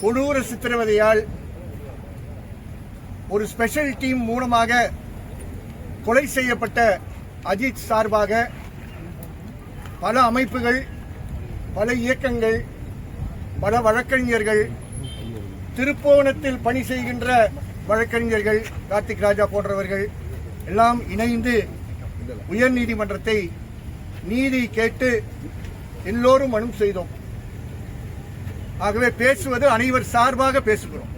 கொடூர சித்திரவதையால் ஒரு special team மூலமாக கொலை செய்யப்பட்ட அஜித் சார்பாக பல அமைப்புகள், பல இயக்கங்கள், பல வழக்கறிஞர்கள், திருப்புவனத்தில் பணி செய்கின்ற வழக்கறிஞர்கள், கார்த்திக் ராஜா போன்றவர்கள் எல்லாம் இணைந்து உயர்நீதிமன்றத்தை நீதி கேட்டு எல்லோரும் மனு செய்தோம். ஆகவே பேசுவது அனைவர் சார்பாக பேசுகிறோம்.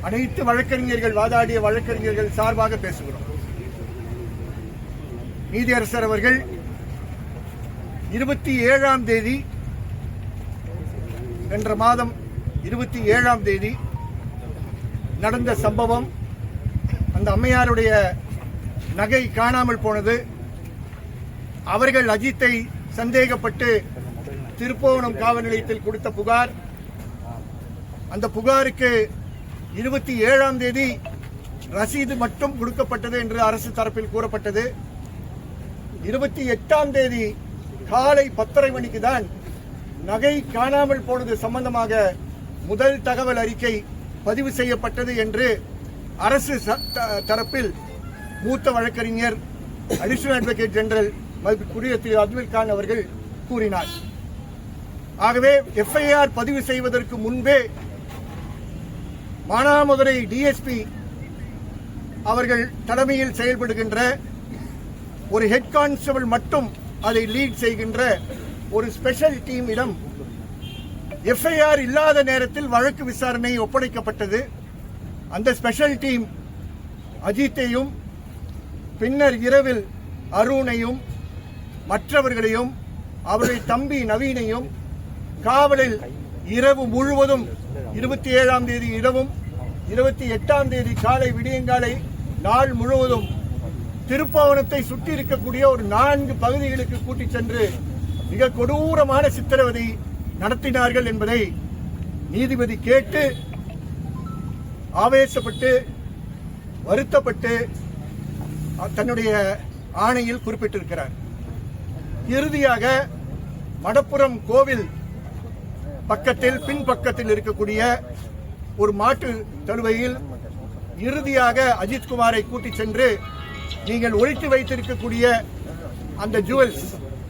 அனைத்து வழக்கறிஞர்கள், வாதாடிய வழக்கறிஞர்கள் சார்பாக பேசுகிறோம். நீதியரசர் அவர்கள் 27ஆம் தேதி, சென்ற மாதம் 27ஆம் தேதி நடந்த சம்பவம், அந்த அம்மையாருடைய நகை காணாமல் போனது, அவர்கள் அஜித்தை சந்தேகப்பட்டு திருப்புவனம் காவல் நிலையத்தில் கொடுத்த புகார், அந்த புகாருக்கு 27ஆம் தேதி ரசீது மட்டும் கொடுக்கப்பட்டது என்று அரசு தரப்பில் கூறப்பட்டது. 28ஆம் தேதி காலை 10:30 மணிக்கு தான் நகை காணாமல் போனது சம்பந்தமாக முதல் தகவல் அறிக்கை பதிவு செய்யப்பட்டது என்று அரசு தரப்பில் மூத்த வழக்கறிஞர் அடிஷனல் அட்வொகேட் ஜெனரல் மதிப்புக்குரிய திரு அப்துல் கான் அவர்கள் கூறினார். ஆகவே எஃப்ஐஆர் பதிவு செய்வதற்கு முன்பே மானாமதுரை டிஎஸ்பி அவர்கள் தலைமையில் செயல்படுகின்ற ஒரு ஹெட் கான்ஸ்டபிள் மட்டும் அதை லீட் செய்கின்ற ஒரு ஸ்பெஷல் டீமிடம் எஃப்ஐஆர் இல்லாத நேரத்தில் வழக்கு விசாரணை ஒப்படைக்கப்பட்டது. அந்த ஸ்பெஷல் டீம் அஜித்தையும் பின்னர் இரவில் அருணையும் மற்றவர்களையும் அவருடைய தம்பி நவீனையும் காவலில் இரவு முழுவதும் 27ஆம் தேதி இரவும் 28ஆம் தேதி காலை விடியங்காலை நாள் முழுவதும் திருப்புவனத்தை சுற்றி இருக்கக்கூடிய ஒரு 4 பகுதிகளுக்கு கூட்டிச் சென்று மிக கொடூரமான சித்திரவதை நடத்தினார்கள் என்பதை நீதிபதி கேட்டு ஆவேசப்பட்டு வருத்தப்பட்டு தன்னுடைய ஆணையில் குறிப்பிட்டிருக்கிறார். இறுதியாக மடப்புரம் கோவில் பக்கத்தில் பின்பக்கத்தில் இருக்கக்கூடிய ஒரு மாட்டு தழுவையில் இறுதியாக அஜித்குமாரை கூட்டிச் சென்று நீங்கள் ஒழித்து வைத்திருக்கக்கூடிய அந்த ஜுவல்ஸ்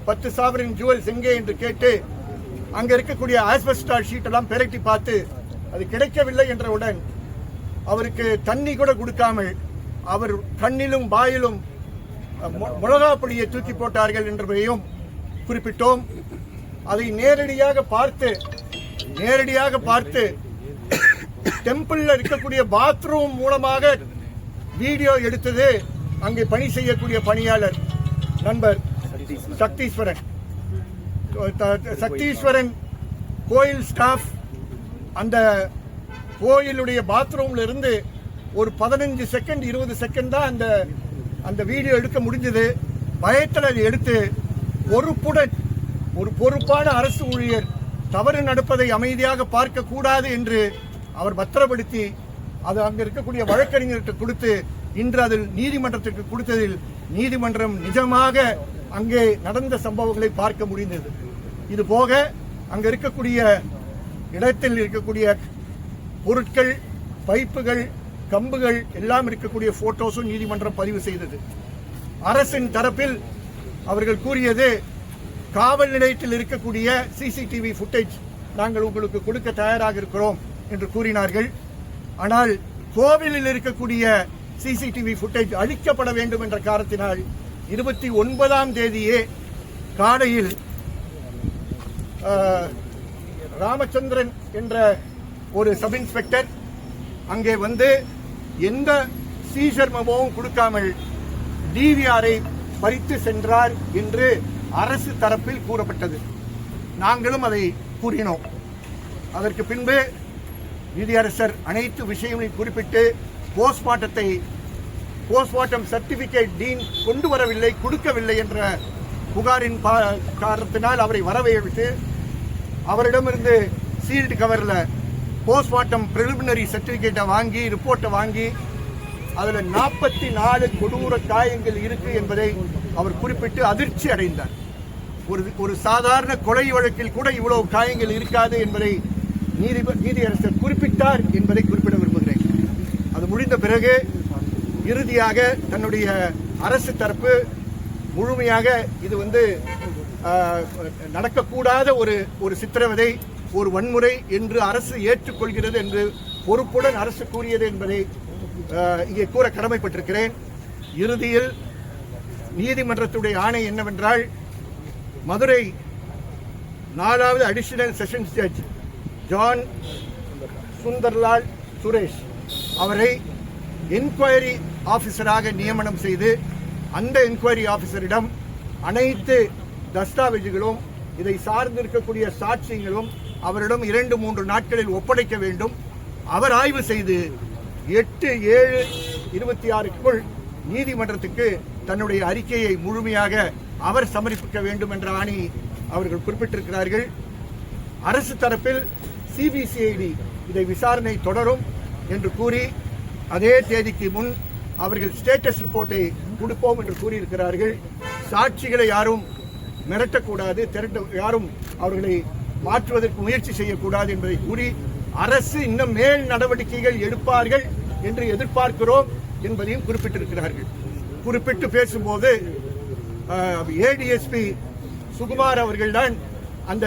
10 சாவரின் ஜுவல்ஸ் எங்கே என்று கேட்டு அங்க இருக்கக்கூடிய ஆஸ்பெஸ்டாஸ் ஷீட் எல்லாம் பெரட்டி பார்த்து அது கிடைக்கவில்லை என்றவுடன் அவருக்கு தண்ணி கூட கொடுக்காமல் அவர் கண்ணிலும் வாயிலும் மிளகாப்பொடியை தூக்கி போட்டார்கள் என்பதையும் குறிப்பிட்டோம். அதை நேரடியாக பார்த்து டெம்பிள்ல இருக்கக்கூடிய பாத்ரூம் மூலமாக வீடியோ எடுத்தது அங்கே பணி செய்யக்கூடிய பணியாளர் நண்பர் சக்தீஸ்வரன் கோயில் ஸ்டாஃப் அந்த கோயிலுடைய பாத்ரூம்ல இருந்து ஒரு 15 செகண்ட் 20 செகண்ட் தான் அந்த வீடியோ எடுக்க முடிஞ்சது. பயத்தில் அதை எடுத்து ஒரு பொறுப்பான அரசு ஊழியர் தவறு நடப்பதை அமைதியாக பார்க்க கூடாது என்று அவர் பத்திரப்படுத்தி அது அங்க இருக்கக்கூடிய வழக்கறிஞர்கிட்ட கொடுத்து இன்று அதில் நீதிமன்றத்திற்கு கொடுத்ததில் நீதிமன்றம் நிஜமாக அங்கே நடந்த சம்பவங்களை பார்க்க முடிந்தது. இது போக அங்க இருக்கக்கூடிய இடத்தில் இருக்கக்கூடிய பொருட்கள், பைப்புகள், கம்புகள் எல்லாம் இருக்கக்கூடிய போட்டோஸும் நீதிமன்றம் பதிவு செய்தது. அரசின் தரப்பில் அவர்கள் கூறியது, காவல் நிலையத்தில் இருக்கக்கூடிய சிசிடிவி ஃபுட்டேஜ் நாங்கள் உங்களுக்கு கொடுக்க தயாராக இருக்கிறோம் என்று கூறினார்கள். ஆனால் கோவிலில் இருக்கக்கூடிய சிசிடிவி ஃபுட்டேஜ் அழிக்கப்பட வேண்டும் என்ற காரணத்தினால் 29ஆம் தேதியே காலையில் ராமச்சந்திரன் என்ற ஒரு சப் இன்ஸ்பெக்டர் அங்கே வந்து எந்த சீசர் மெமோவும் கொடுக்காமல் டிவிஆரை பறித்து சென்றார் என்று அரசு தரப்பில் கூறப்பட்டது. நாங்களும் அதை கூறினோம். அதற்கு பின்பு நீதியரசர் அனைத்து விஷயங்களையும் குறிப்பிட்டு போஸ்ட்மார்ட்டம் சர்டிபிகேட் டீன் கொண்டு வரவில்லை, கொடுக்கவில்லை என்ற புகாரின் காரணத்தினால் அவரை வரவேற்று அவரிடமிருந்து சீல்டு கவர்ல போஸ்ட்மார்ட்டம் பிரிலிமினரி சர்டிபிகேட்டை வாங்கி ரிப்போர்ட்டை வாங்கி அதுல 44 கொடூர காயங்கள் இருக்கு என்பதை அவர் குறிப்பிட்டு அதிர்ச்சி அடைந்தார். ஒரு சாதாரண கொலை வழக்கில் கூட இவ்வளவு காயங்கள் இருக்காது என்பதை நீதியரசர் குறிப்பிட்டார் என்பதை குறிப்பிட விரும்புகிறேன். அது முடிந்த பிறகு இறுதியாக தன்னுடைய அரசு தரப்பு முழுமையாக இது நடக்கக்கூடாத ஒரு சித்திரவதை, ஒரு வன்முறை என்று அரசு ஏற்றுக்கொள்கிறது என்று பொறுப்புடன் அரசு கூறியது என்பதை இங்கே கூற கடமைப்பட்டிருக்கிறேன். இறுதியில் நீதிமன்றத்துடைய ஆணை என்னவென்றால், மதுரை 4வது additional sessions judge John Sunderlal Suresh அவரை என்கொயரி ஆபீசராக நியமனம் செய்து, அந்த என்கொயரி ஆபீசரிடம் அனைத்து தஸ்தாவேஜுகளும் இதை சார்ந்திருக்கக்கூடிய சாட்சியங்களும் அவரிடம் 2-3 நாட்களில் ஒப்படைக்க வேண்டும். அவர் ஆய்வு செய்து 8/7/26க்குள் நீதிமன்றத்துக்கு தன்னுடைய அறிக்கையை முழுமையாக அவர் சமர்ப்பிக்க வேண்டும் என்ற ஆணை அவர்கள் குறிப்பிட்டிருக்கிறார்கள். அரசு தரப்பில் சிபிசிஐடி இதை விசாரணை தொடரும் என்று கூறி, அதே தேதிக்கு முன் அவர்கள் ஸ்டேட்டஸ் ரிப்போர்ட்டை கொடுப்போம் என்று கூறியிருக்கிறார்கள். சாட்சிகளை யாரும் மிரட்டக்கூடாது, யாரும் அவர்களை மாற்றுவதற்கு முயற்சி செய்யக்கூடாது என்பதை கூறி, அரசு இன்னும் மேல் நடவடிக்கைகள் எடுப்பார்கள் என்று எதிர்பார்க்கிறோம் என்பதையும் குறிப்பிட்டிருக்கிறார்கள். குறிப்பிட்டு பேசும்போது ஏடிஎஸ்பி சுகுமார் அவர்கள்தான் அந்த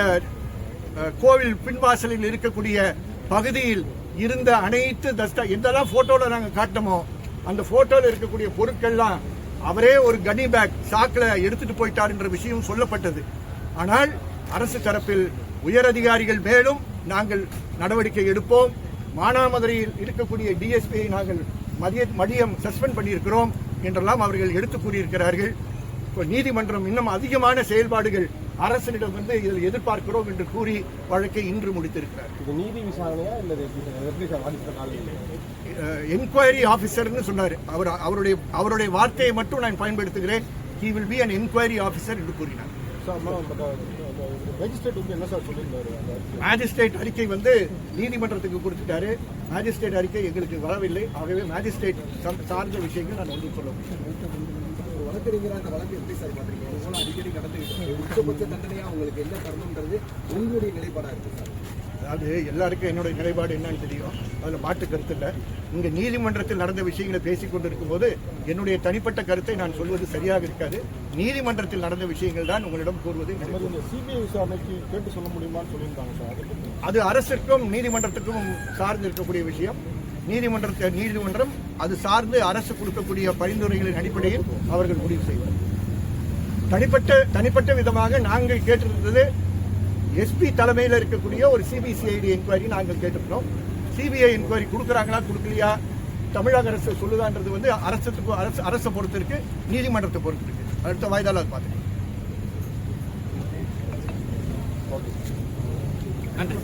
கோவில் பின்வாசலில் இருக்கக்கூடிய பகுதியில் இருந்த அனைத்து எந்தெல்லாம் போட்டோல நாங்கள் காட்டமோ அந்த போட்டோல இருக்கக்கூடிய பொருட்கள்லாம் அவரே ஒரு கனி பேக் சாக்கில் எடுத்துட்டு போயிட்டார் என்ற விஷயம் சொல்லப்பட்டது. ஆனால் அரசு தரப்பில் உயர் அதிகாரிகள் மேலும் நாங்கள் நடவடிக்கை எடுப்போம், மானாமதுரையில் இருக்கக்கூடிய டிஎஸ்பியை நாங்கள் மதியம் சஸ்பெண்ட் பண்ணியிருக்கிறோம் என்றெல்லாம் அவர்கள் எடுத்து கூறியிருக்கிறார்கள். நீதிமன்றம் இன்னும் அதிகமான செயல்பாடுகள் அரசிடம் இதில் எதிர்பார்க்கிறோம் என்று கூறி வழக்கை இன்று முடித்திருக்கிறார். நீதி விசாரணையா என்கொயரி ஆபீசர்னு சொன்னார். அவருடைய வார்த்தையை மட்டும் நான் பயன்படுத்துகிறேன். he will be an inquiry officer என்று கூறினார். மேஜிஸ்ட்ரேட் அறிக்கை நீதிமன்றத்துக்கு கொடுத்துட்டாரு. மேஜிஸ்ட்ரேட் அறிக்கை எங்களுக்கு வரவில்லை. ஆகவே மேஜிஸ்ட்ரேட் சார்ந்த விஷயங்கள் நான் சொல்ல முடியும். வழக்கறிஞராக அந்த வழக்கு எப்படி சார் பண்றீங்க? அடிக்கடி நடந்துகிட்டு உச்சபட்ச தண்டனையா உங்களுக்கு என்ன தரணும்ன்றது உங்களுடைய நிலைப்பாடா இருக்கு சார்? அதாவது எல்லாருக்கும் என்னுடைய நிலைப்பாடு என்னன்னு தெரியும், அதில் மாற்று கருத்து இல்லை. இங்கே நீதிமன்றத்தில் நடந்த விஷயங்களை பேசிக் கொண்டிருக்கும் போது என்னுடைய தனிப்பட்ட கருத்தை நான் சொல்வது சரியாக இருக்காது. நீதிமன்றத்தில் நடந்த விஷயங்கள் தான் உங்களிடம் கூறுவது. சிபிஐ விசாரணைக்கு கேட்டு சொல்ல முடியுமான்னு சொல்லியிருக்காங்க சார். அது அரசிற்கும் நீதிமன்றத்துக்கும் சார்ந்து இருக்கக்கூடிய விஷயம். நீதிமன்றம் அது சார்ந்து அரசு கொடுக்கக்கூடிய பரிந்துரைகளின் அடிப்படையில் அவர்கள் முடிவு செய்வார். தனிப்பட்ட விதமாக நாங்கள் கேட்டிருந்தது எஸ்பி தலைமையில் இருக்கக்கூடிய ஒரு சிபிசிஐடி என்கொயரி நாங்கள் கேட்டிருக்கிறோம். சிபிஐ என்கொயரி கொடுக்குறாங்களா கொடுக்கலையா, தமிழக அரசு சொல்லுதான்றது அரசை பொறுத்து இருக்கு, நீதிமன்றத்தை பொறுத்து இருக்கு. அடுத்த வாய்தால அது பார்த்துக்கலாம். நன்றி.